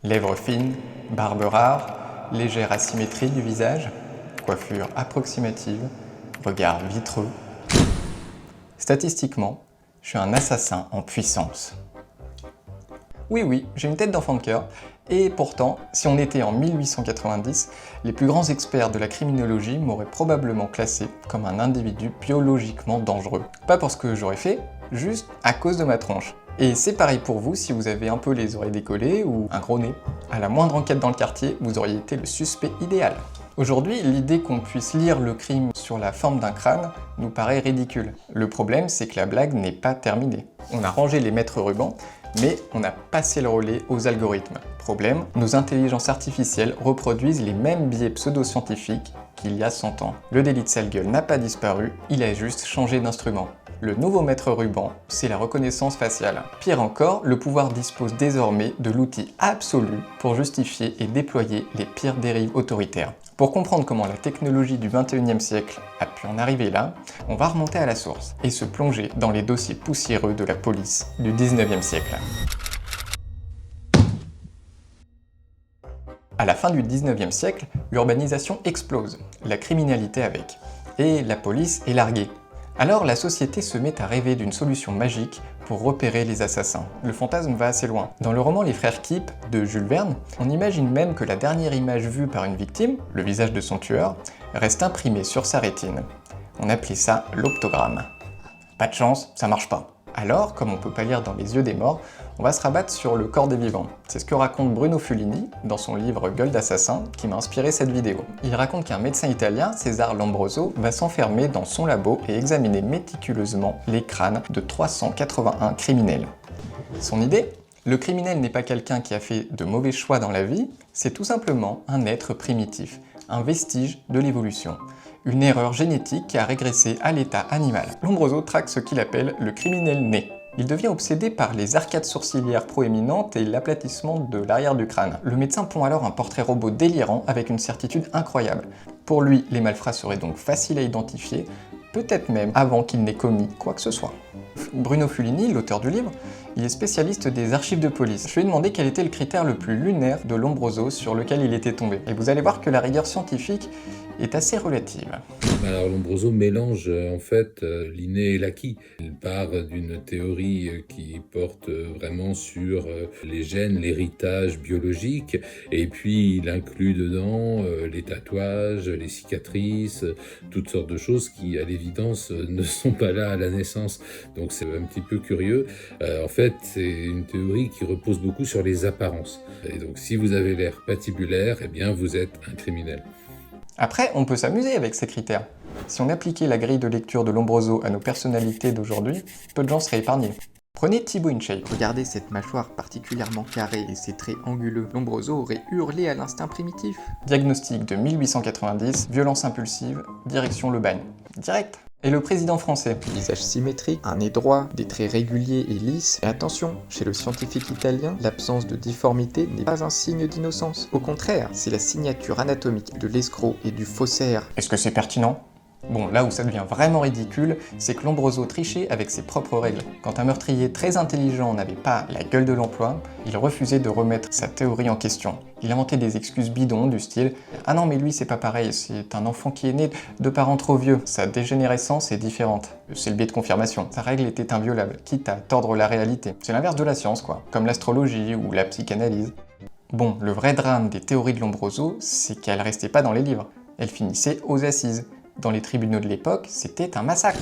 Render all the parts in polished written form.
Lèvres fines, barbe rare, légère asymétrie du visage, coiffure approximative, regard vitreux. Statistiquement, je suis un assassin en puissance. Oui, j'ai une tête d'enfant de cœur, et pourtant, si on était en 1890, les plus grands experts de la criminologie m'auraient probablement classé comme un individu biologiquement dangereux. Pas pour ce que j'aurais fait, juste à cause de ma tronche. Et c'est pareil pour vous si vous avez un peu les oreilles décollées ou un gros nez. À la moindre enquête dans le quartier, vous auriez été le suspect idéal. Aujourd'hui, l'idée qu'on puisse lire le crime sur la forme d'un crâne nous paraît ridicule. Le problème, c'est que la blague n'est pas terminée. On a rangé les maîtres rubans, mais on a passé le relais aux algorithmes. Problème, nos intelligences artificielles reproduisent les mêmes biais pseudo-scientifiques qu'il y a 100 ans. Le délit de sale gueule n'a pas disparu, il a juste changé d'instrument. Le nouveau maître ruban, c'est la reconnaissance faciale. Pire encore, le pouvoir dispose désormais de l'outil absolu pour justifier et déployer les pires dérives autoritaires. Pour comprendre comment la technologie du 21e siècle a pu en arriver là, on va remonter à la source et se plonger dans les dossiers poussiéreux de la police du 19e siècle. À la fin du 19e siècle, l'urbanisation explose, la criminalité avec, et la police est larguée. Alors la société se met à rêver d'une solution magique pour repérer les assassins. Le fantasme va assez loin. Dans le roman Les Frères Kip de Jules Verne, on imagine même que la dernière image vue par une victime, le visage de son tueur, reste imprimée sur sa rétine. On appelait ça l'optogramme. Pas de chance, ça marche pas. Alors, comme on peut pas lire dans les yeux des morts, on va se rabattre sur le corps des vivants. C'est ce que raconte Bruno Fulini dans son livre Gueule d'assassin qui m'a inspiré cette vidéo. Il raconte qu'un médecin italien, César Lombroso, va s'enfermer dans son labo et examiner méticuleusement les crânes de 381 criminels. Son idée ? Le criminel n'est pas quelqu'un qui a fait de mauvais choix dans la vie, c'est tout simplement un être primitif, un vestige de l'évolution. Une erreur génétique qui a régressé à l'état animal. Lombroso traque ce qu'il appelle le criminel né. Il devient obsédé par les arcades sourcilières proéminentes et l'aplatissement de l'arrière du crâne. Le médecin pond alors un portrait robot délirant avec une certitude incroyable. Pour lui, les malfrats seraient donc faciles à identifier, peut-être même avant qu'il n'ait commis quoi que ce soit. Bruno Fulini, l'auteur du livre, il est spécialiste des archives de police. Je lui ai demandé quel était le critère le plus lunaire de Lombroso sur lequel il était tombé. Et vous allez voir que la rigueur scientifique est assez relative. Alors Lombroso mélange en fait l'inné et l'acquis. Il part d'une théorie qui porte vraiment sur les gènes, l'héritage biologique, et puis il inclut dedans les tatouages, les cicatrices, toutes sortes de choses qui à l'évidence ne sont pas là à la naissance. Donc c'est un petit peu curieux. En fait, c'est une théorie qui repose beaucoup sur les apparences. Et donc si vous avez l'air patibulaire, eh bien vous êtes un criminel. Après, on peut s'amuser avec ces critères. Si on appliquait la grille de lecture de Lombroso à nos personnalités d'aujourd'hui, peu de gens seraient épargnés. Prenez Thibaut InShape. Regardez cette mâchoire particulièrement carrée et ses traits anguleux. Lombroso aurait hurlé à l'instinct primitif. Diagnostic de 1890, violence impulsive, direction le bagne. Direct. Et le président français? Visage symétrique, un nez droit, des traits réguliers et lisses. Et attention, chez le scientifique italien, l'absence de difformité n'est pas un signe d'innocence. Au contraire, c'est la signature anatomique de l'escroc et du faussaire. Est-ce que c'est pertinent? Bon, là où ça devient vraiment ridicule, c'est que Lombroso trichait avec ses propres règles. Quand un meurtrier très intelligent n'avait pas la gueule de l'emploi, il refusait de remettre sa théorie en question. Il inventait des excuses bidons du style « Ah non mais lui c'est pas pareil, c'est un enfant qui est né de parents trop vieux, sa dégénérescence est différente. C'est le biais de confirmation. Sa règle était inviolable, quitte à tordre la réalité. C'est l'inverse de la science quoi, comme l'astrologie ou la psychanalyse. » Bon, le vrai drame des théories de Lombroso, c'est qu'elles restaient pas dans les livres. Elles finissaient aux assises. Dans les tribunaux de l'époque, c'était un massacre.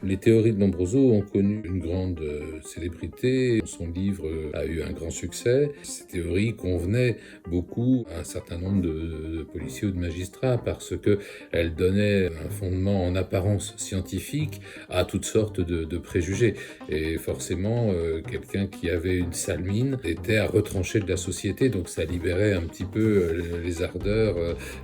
Les théories de Lombroso ont connu une grande célébrité. Son livre a eu un grand succès. Ces théories convenaient beaucoup à un certain nombre de policiers ou de magistrats parce qu'elles donnaient un fondement en apparence scientifique à toutes sortes de préjugés. Et forcément, quelqu'un qui avait une sale mine était à retrancher de la société, donc ça libérait un petit peu les ardeurs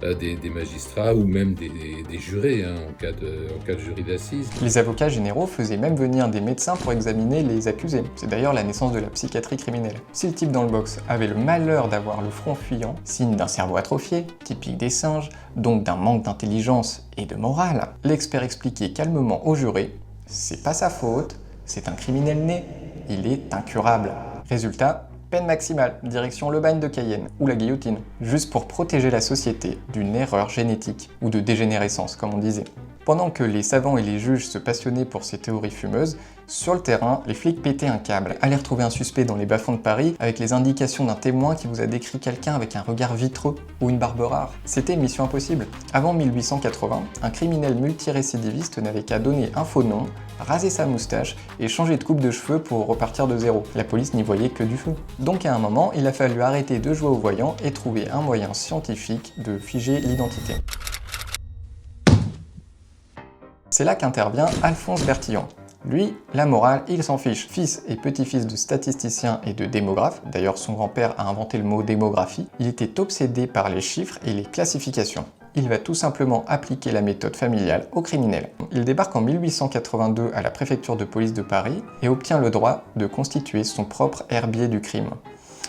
des magistrats ou même des jurés en cas de jury d'assises. Les avocats généraux faisaient même venir des médecins pour examiner les accusés. C'est d'ailleurs la naissance de la psychiatrie criminelle. Si le type dans le box avait le malheur d'avoir le front fuyant, signe d'un cerveau atrophié, typique des singes, donc d'un manque d'intelligence et de morale, l'expert expliquait calmement au juré « C'est pas sa faute, c'est un criminel né, il est incurable ». Résultat, peine maximale, direction le bagne de Cayenne, ou la guillotine, juste pour protéger la société d'une erreur génétique, ou de dégénérescence comme on disait. Pendant que les savants et les juges se passionnaient pour ces théories fumeuses, sur le terrain, les flics pétaient un câble, allaient retrouver un suspect dans les bas-fonds de Paris avec les indications d'un témoin qui vous a décrit quelqu'un avec un regard vitreux ou une barbe rare. C'était mission impossible. Avant 1880, un criminel multirécidiviste n'avait qu'à donner un faux nom, raser sa moustache et changer de coupe de cheveux pour repartir de zéro. La police n'y voyait que du feu. Donc à un moment, il a fallu arrêter de jouer au voyant et trouver un moyen scientifique de figer l'identité. C'est là qu'intervient Alphonse Bertillon. Lui, la morale, il s'en fiche. Fils et petit-fils de statisticien et de démographe, d'ailleurs son grand-père a inventé le mot démographie, il était obsédé par les chiffres et les classifications. Il va tout simplement appliquer la méthode familiale aux criminels. Il débarque en 1882 à la préfecture de police de Paris et obtient le droit de constituer son propre herbier du crime.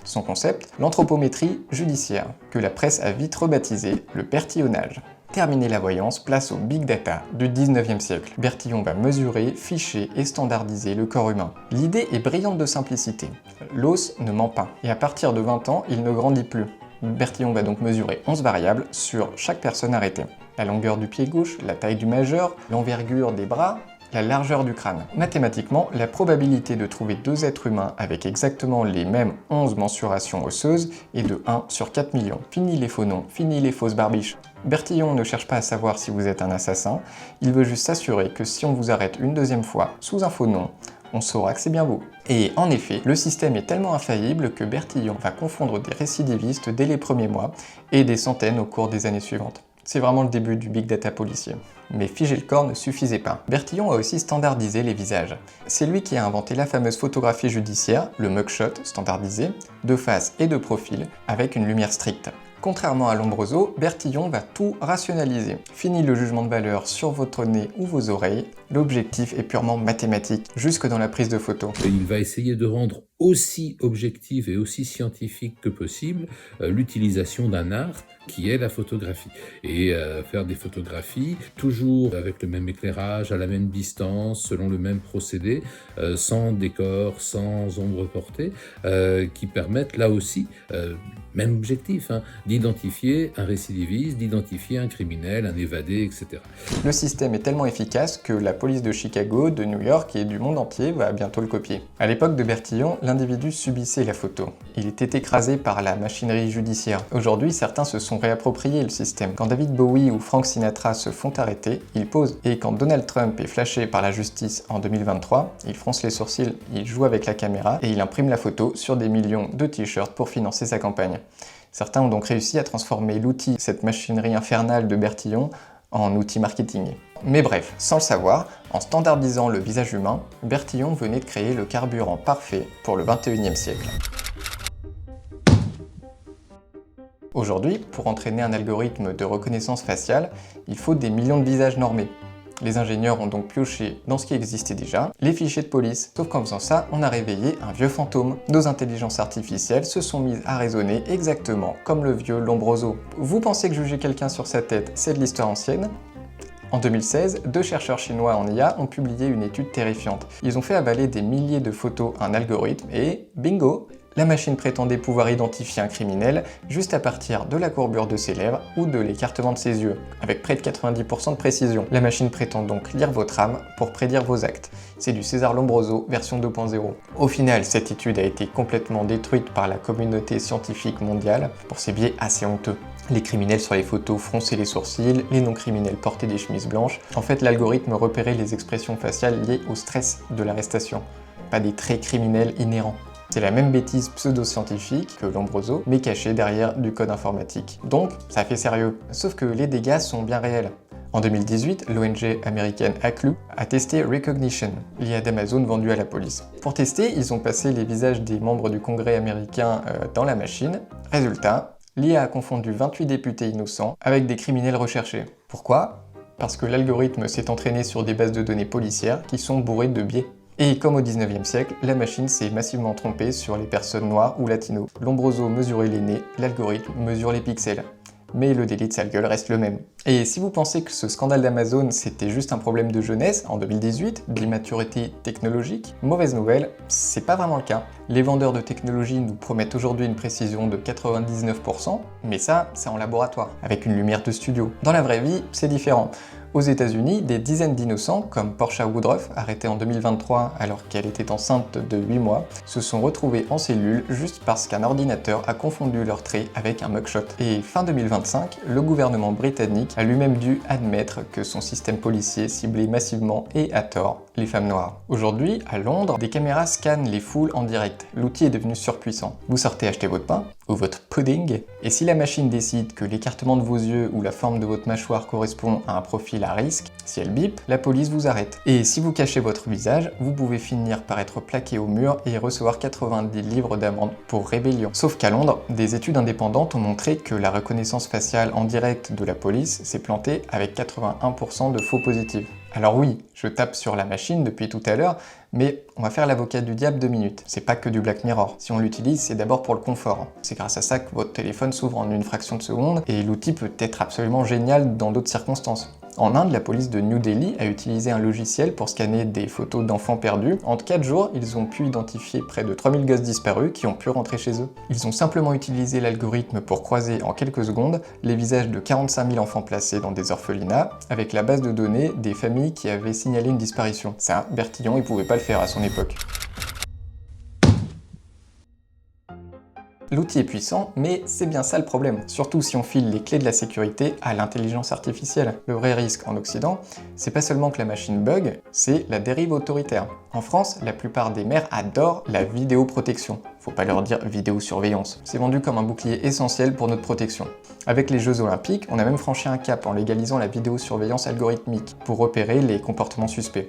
Son concept, l'anthropométrie judiciaire, que la presse a vite rebaptisé le bertillonnage. Terminé la voyance, place au big data du 19e siècle. Bertillon va mesurer, ficher et standardiser le corps humain. L'idée est brillante de simplicité. L'os ne ment pas. Et à partir de 20 ans, il ne grandit plus. Bertillon va donc mesurer 11 variables sur chaque personne arrêtée. La longueur du pied gauche, la taille du majeur, l'envergure des bras, la largeur du crâne. Mathématiquement, la probabilité de trouver deux êtres humains avec exactement les mêmes 11 mensurations osseuses est de 1 sur 4 millions. Fini les faux noms, fini les fausses barbiches. Bertillon ne cherche pas à savoir si vous êtes un assassin, il veut juste s'assurer que si on vous arrête une deuxième fois sous un faux nom, on saura que c'est bien vous. Et en effet, le système est tellement infaillible que Bertillon va confondre des récidivistes dès les premiers mois et des centaines au cours des années suivantes. C'est vraiment le début du big data policier. Mais figer le corps ne suffisait pas. Bertillon a aussi standardisé les visages. C'est lui qui a inventé la fameuse photographie judiciaire, le mugshot standardisé, de face et de profil, avec une lumière stricte. Contrairement à Lombroso, Bertillon va tout rationaliser. Fini le jugement de valeur sur votre nez ou vos oreilles, l'objectif est purement mathématique, jusque dans la prise de photo. Et il va essayer de rendre aussi objectif et aussi scientifique que possible l'utilisation d'un art qui est la photographie. Et faire des photographies toujours avec le même éclairage, à la même distance, selon le même procédé, sans décor, sans ombre portée, qui permettent là aussi, même objectif, d'identifier un récidiviste, d'identifier un criminel, un évadé, etc. Le système est tellement efficace que la police de Chicago, de New York et du monde entier va bientôt le copier. À l'époque de Bertillon, l'individu subissait la photo. Il était écrasé par la machinerie judiciaire. Aujourd'hui, certains se sont réappropriés le système. Quand David Bowie ou Frank Sinatra se font arrêter, ils posent. Et quand Donald Trump est flashé par la justice en 2023, il fronce les sourcils, il joue avec la caméra et il imprime la photo sur des millions de t-shirts pour financer sa campagne. Certains ont donc réussi à transformer l'outil, cette machinerie infernale de Bertillon, en outil marketing. Mais bref, sans le savoir, en standardisant le visage humain, Bertillon venait de créer le carburant parfait pour le 21e siècle. Aujourd'hui, pour entraîner un algorithme de reconnaissance faciale, il faut des millions de visages normés. Les ingénieurs ont donc pioché dans ce qui existait déjà, les fichiers de police. Sauf qu'en faisant ça, on a réveillé un vieux fantôme. Nos intelligences artificielles se sont mises à raisonner exactement comme le vieux Lombroso. Vous pensez que juger quelqu'un sur sa tête, c'est de l'histoire ancienne ? En 2016, deux chercheurs chinois en IA ont publié une étude terrifiante. Ils ont fait avaler des milliers de photos à un algorithme et bingo! La machine prétendait pouvoir identifier un criminel juste à partir de la courbure de ses lèvres ou de l'écartement de ses yeux, avec près de 90% de précision. La machine prétend donc lire votre âme pour prédire vos actes. C'est du César Lombroso version 2.0. Au final, cette étude a été complètement détruite par la communauté scientifique mondiale pour ses biais assez honteux. Les criminels sur les photos fronçaient les sourcils, les non-criminels portaient des chemises blanches. En fait, l'algorithme repérait les expressions faciales liées au stress de l'arrestation, pas des traits criminels inhérents. C'est la même bêtise pseudo-scientifique que Lombroso, mais cachée derrière du code informatique. Donc, ça fait sérieux. Sauf que les dégâts sont bien réels. En 2018, l'ONG américaine Hacklu a testé Recognition, l'IA d'Amazon vendue à la police. Pour tester, ils ont passé les visages des membres du Congrès américain dans la machine. Résultat, l'IA a confondu 28 députés innocents avec des criminels recherchés. Pourquoi ? Parce que l'algorithme s'est entraîné sur des bases de données policières qui sont bourrées de biais. Et comme au 19e siècle, la machine s'est massivement trompée sur les personnes noires ou latinos. Lombroso mesurait les nez, l'algorithme mesure les pixels. mais le délit de sale gueule reste le même. Et si vous pensez que ce scandale d'Amazon c'était juste un problème de jeunesse en 2018, d'immaturité technologique, mauvaise nouvelle, c'est pas vraiment le cas. Les vendeurs de technologie nous promettent aujourd'hui une précision de 99%, mais ça, c'est en laboratoire, avec une lumière de studio. Dans la vraie vie, c'est différent. Aux États-Unis, des dizaines d'innocents, comme Portia Woodruff, arrêtée en 2023 alors qu'elle était enceinte de 8 mois, se sont retrouvés en cellule juste parce qu'un ordinateur a confondu leurs traits avec un mugshot. Et fin 2025, le gouvernement britannique a lui-même dû admettre que son système policier ciblait massivement et à tort les femmes noires. Aujourd'hui, à Londres, des caméras scannent les foules en direct. L'outil est devenu surpuissant. Vous sortez acheter votre pain ou votre pudding, et si la machine décide que l'écartement de vos yeux ou la forme de votre mâchoire correspond à un profil à risque, si elle bip, la police vous arrête. Et si vous cachez votre visage, vous pouvez finir par être plaqué au mur et recevoir 90 livres d'amende pour rébellion. Sauf qu'à Londres, des études indépendantes ont montré que la reconnaissance faciale en direct de la police s'est plantée avec 81% de faux positifs. Alors oui, je tape sur la machine depuis tout à l'heure, mais on va faire l'avocat du diable 2 minutes. C'est pas que du Black Mirror. Si on l'utilise, c'est d'abord pour le confort. C'est grâce à ça que votre téléphone s'ouvre en une fraction de seconde, et l'outil peut être absolument génial dans d'autres circonstances. En Inde, la police de New Delhi a utilisé un logiciel pour scanner des photos d'enfants perdus. En 4 jours, ils ont pu identifier près de 3000 gosses disparus qui ont pu rentrer chez eux. Ils ont simplement utilisé l'algorithme pour croiser en quelques secondes les visages de 45 000 enfants placés dans des orphelinats avec la base de données des familles qui avaient signalé une disparition. Ça, Bertillon, il pouvait pas le faire à son époque. L'outil est puissant, mais c'est bien ça le problème, surtout si on file les clés de la sécurité à l'intelligence artificielle. Le vrai risque en Occident, c'est pas seulement que la machine bug, c'est la dérive autoritaire. En France, la plupart des maires adorent la vidéoprotection. Faut pas leur dire vidéosurveillance. C'est vendu comme un bouclier essentiel pour notre protection. Avec les Jeux Olympiques, on a même franchi un cap en légalisant la vidéosurveillance algorithmique pour repérer les comportements suspects.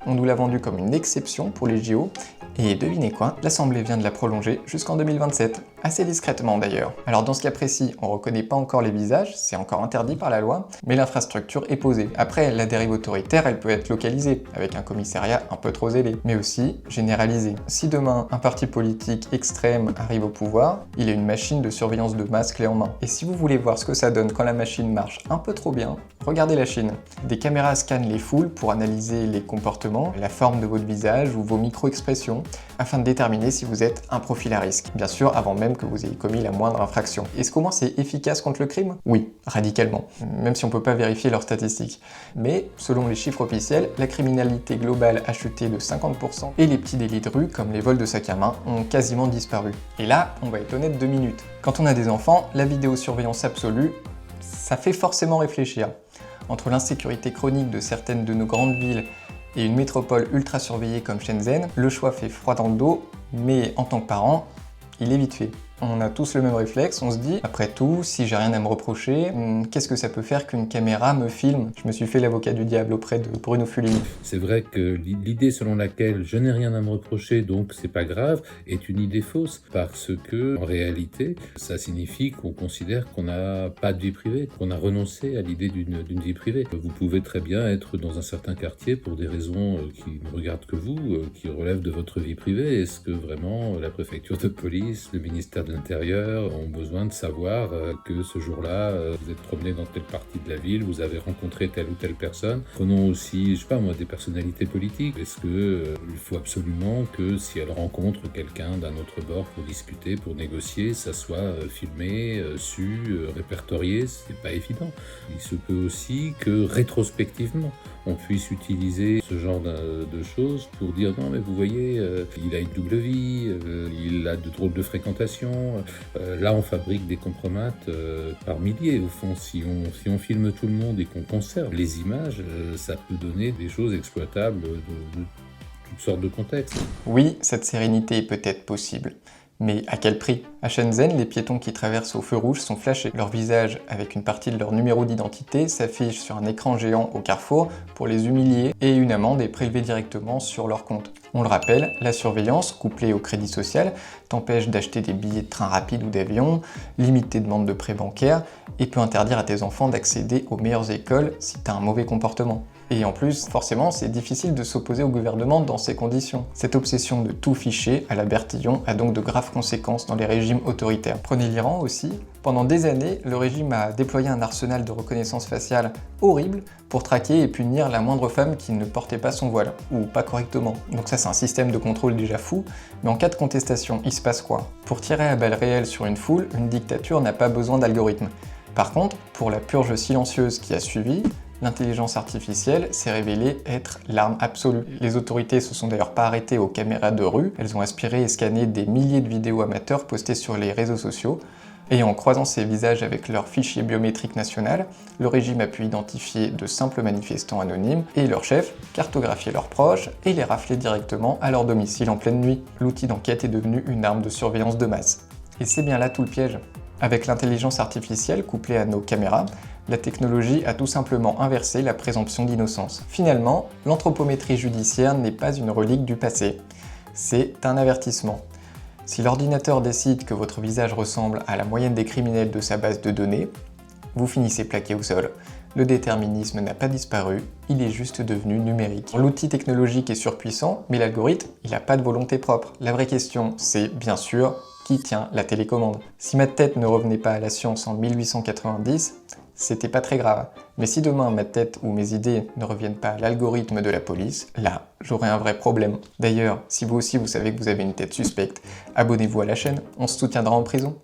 On nous l'a vendu comme une exception pour les JO, et devinez quoi, l'Assemblée vient de la prolonger jusqu'en 2027, assez discrètement d'ailleurs. Alors dans ce cas précis, on reconnaît pas encore les visages, c'est encore interdit par la loi, mais l'infrastructure est posée. Après, la dérive autoritaire, elle peut être localisée, avec un commissariat un peu trop zélé, mais aussi généralisée. Si demain, un parti politique extrême arrive au pouvoir, il a une machine de surveillance de masse clé en main. Et si vous voulez voir ce que ça donne quand la machine marche un peu trop bien, regardez la Chine. Des caméras scannent les foules pour analyser les comportements, la forme de votre visage ou vos micro-expressions, afin de déterminer si vous êtes un profil à risque. Bien sûr, avant même que vous ayez commis la moindre infraction. Est-ce qu'au moins c'est efficace contre le crime? Oui, radicalement, même si on peut pas vérifier leurs statistiques. Mais, selon les chiffres officiels, la criminalité globale a chuté de 50% et les petits délits de rue, comme les vols de sacs à main, ont quasiment disparu. Et là, on va être honnête 2 minutes. Quand on a des enfants, la vidéosurveillance absolue, ça fait forcément réfléchir. Entre l'insécurité chronique de certaines de nos grandes villes et une métropole ultra surveillée comme Shenzhen, le choix fait froid dans le dos, mais en tant que parent, il est vite fait. On a tous le même réflexe, on se dit, après tout, si j'ai rien à me reprocher, qu'est-ce que ça peut faire qu'une caméra me filme? Je me suis fait l'avocat du diable auprès de Bruno Fulini. C'est vrai que l'idée selon laquelle je n'ai rien à me reprocher, donc c'est pas grave, est une idée fausse, parce que, en réalité, ça signifie qu'on considère qu'on n'a pas de vie privée, qu'on a renoncé à l'idée d'une vie privée. Vous pouvez très bien être dans un certain quartier pour des raisons qui ne regardent que vous, qui relèvent de votre vie privée. Est-ce que vraiment la préfecture de police, le ministère de l'Intérieur ont besoin de savoir que ce jour-là, vous êtes promené dans telle partie de la ville, vous avez rencontré telle ou telle personne. Prenons aussi, je sais pas moi, des personnalités politiques. Est-ce que il faut absolument que si elles rencontrent quelqu'un d'un autre bord pour discuter, pour négocier, ça soit filmé, su, répertorié? C'est pas évident. Il se peut aussi que rétrospectivement, on puisse utiliser ce genre de choses pour dire non mais vous voyez, il a une double vie, il a de drôles de fréquentation. Là on fabrique des compromates par milliers au fond. Si on filme tout le monde et qu'on conserve les images, ça peut donner des choses exploitables de toutes sortes de contextes. Oui, cette sérénité est peut-être possible. Mais à quel prix? À Shenzhen, les piétons qui traversent au feu rouge sont flashés. Leur visage, avec une partie de leur numéro d'identité, s'affiche sur un écran géant au carrefour pour les humilier et une amende est prélevée directement sur leur compte. On le rappelle, la surveillance, couplée au crédit social, t'empêche d'acheter des billets de train rapide ou d'avion, limite tes demandes de prêt bancaire et peut interdire à tes enfants d'accéder aux meilleures écoles si t'as un mauvais comportement. Et en plus, forcément, c'est difficile de s'opposer au gouvernement dans ces conditions. Cette obsession de tout ficher à la Bertillon a donc de graves conséquences dans les régimes autoritaires. Prenez l'Iran aussi. Pendant des années, le régime a déployé un arsenal de reconnaissance faciale horrible pour traquer et punir la moindre femme qui ne portait pas son voile, ou pas correctement. Donc ça, c'est un système de contrôle déjà fou, mais en cas de contestation, il se passe quoi? Pour tirer à balles réelles sur une foule, une dictature n'a pas besoin d'algorithmes. Par contre, pour la purge silencieuse qui a suivi, l'intelligence artificielle s'est révélée être l'arme absolue. Les autorités se sont d'ailleurs pas arrêtées aux caméras de rue, elles ont aspiré et scanné des milliers de vidéos amateurs postées sur les réseaux sociaux, et en croisant ces visages avec leur fichier biométrique national, le régime a pu identifier de simples manifestants anonymes et leurs chefs, cartographier leurs proches et les rafler directement à leur domicile en pleine nuit. L'outil d'enquête est devenu une arme de surveillance de masse. Et c'est bien là tout le piège. Avec l'intelligence artificielle couplée à nos caméras, la technologie a tout simplement inversé la présomption d'innocence. Finalement, l'anthropométrie judiciaire n'est pas une relique du passé, c'est un avertissement. Si l'ordinateur décide que votre visage ressemble à la moyenne des criminels de sa base de données, vous finissez plaqué au sol. Le déterminisme n'a pas disparu, il est juste devenu numérique. L'outil technologique est surpuissant, mais l'algorithme, il n'a pas de volonté propre. La vraie question, c'est bien sûr, qui tient la télécommande? Si ma tête ne revenait pas à la science en 1890, c'était pas très grave. Mais si demain ma tête ou mes idées ne reviennent pas à l'algorithme de la police, là, j'aurai un vrai problème. D'ailleurs, si vous aussi vous savez que vous avez une tête suspecte, abonnez-vous à la chaîne, on se soutiendra en prison.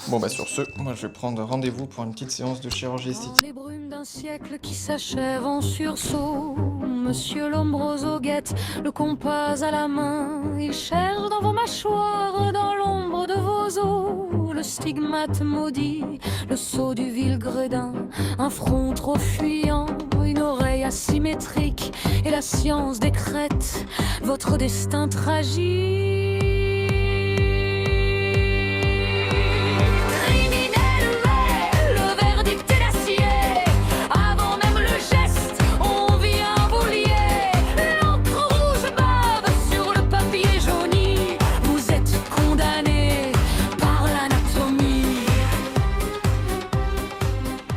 Bon bah sur ce, moi je vais prendre rendez-vous pour une petite séance de chirurgie esthétique. Les brumes d'un siècle qui s'achèvent en sursaut, Monsieur Lombroso guette le compas à la main. Il cherche dans vos mâchoires, dans l'ombre de vos os, le stigmate maudit, le sceau du vil gredin, un front trop fuyant, une oreille asymétrique, et la science décrète votre destin tragique.